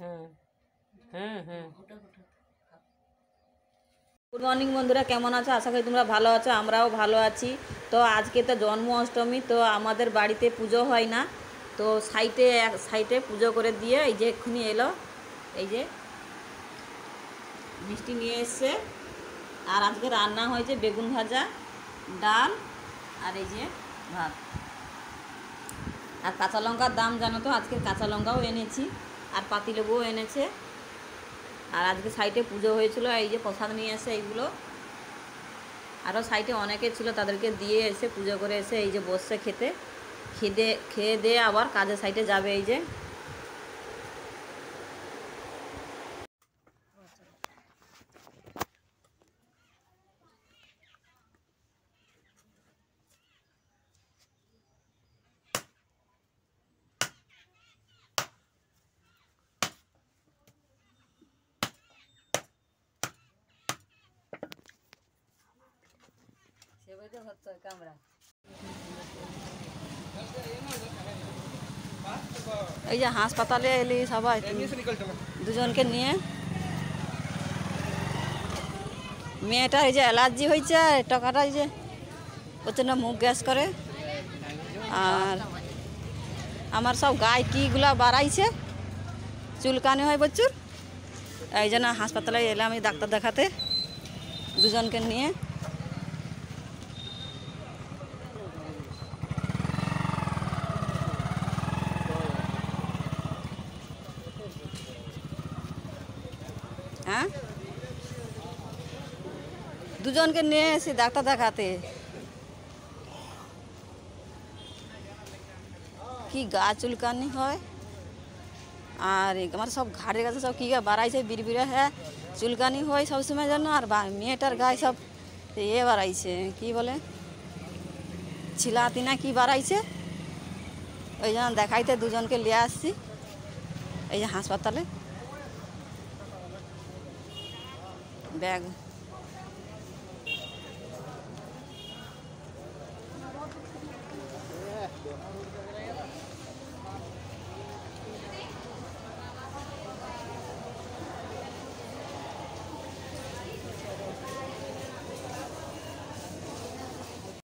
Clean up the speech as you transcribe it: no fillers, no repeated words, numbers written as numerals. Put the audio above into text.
হুম হুম হুম। Good morning বন্ধুরা, কেমন আছো? আশা করি তোমরা ভালো আছো, আমরাও ভালো আছি। তো আজকে তো জন্ম অষ্টমী, তো আমাদের বাড়িতে পুজো হয় না, তো সাইটে পুজো করে দিয়ে এই যে এক্ষুনি এলো, এই যে মিষ্টি নিয়ে এসছে। আর আজকে রান্না হয়েছে বেগুন ভাজা, ডাল, আর এই যে ভাত। আর কাঁচা লঙ্কার দাম জানো তো, আজকে কাঁচা লঙ্কাও এনেছি, আর পাতিলেবুও এনেছে। আর আজকে সাইটে পুজো হয়েছিল, এই যে প্রসাদ নিয়ে এসে এইগুলো। আরও সাইটে অনেকে ছিল, তাদেরকে দিয়ে এসে পুজো করে এসে এই যে বসছে খেয়ে দিয়ে আবার কাজের সাইটে যাবে। এই যে এই যে হাসপাতালে এলি সবাই, দুজনকে নিয়ে। মেয়েটার এই যে অ্যালার্জি হয়েছে, টাকাটা এই যে প্রচণ্ড মুখ গ্যাস করে। আর আমার সব গায়ে কীগুলা বাড়াইছে, চুলকানি হয় প্রচুর। এই জন্য হাসপাতালে এলাম আমি ডাক্তার দেখাতে, দুজনকে নিয়ে। হ্যাঁ, দুজনকে নিয়ে এসি ডাক্তার দেখাতে। কি গা চুলকানি হয়, আর আমার সব ঘাড়ের কাছে সব কী বাড়াইছে, বিড়বিড়ে। হ্যাঁ, চুলকানি হয় সবসময় জন্য। আর মেয়েটার গায়ে সব বাড়াইছে, কি বলে ছিলাতি না কি বাড়াইছে। ওই জন্য দেখাইতে দুজনকে নিয়ে আসছি এই যে হাসপাতালে। ব্যাগ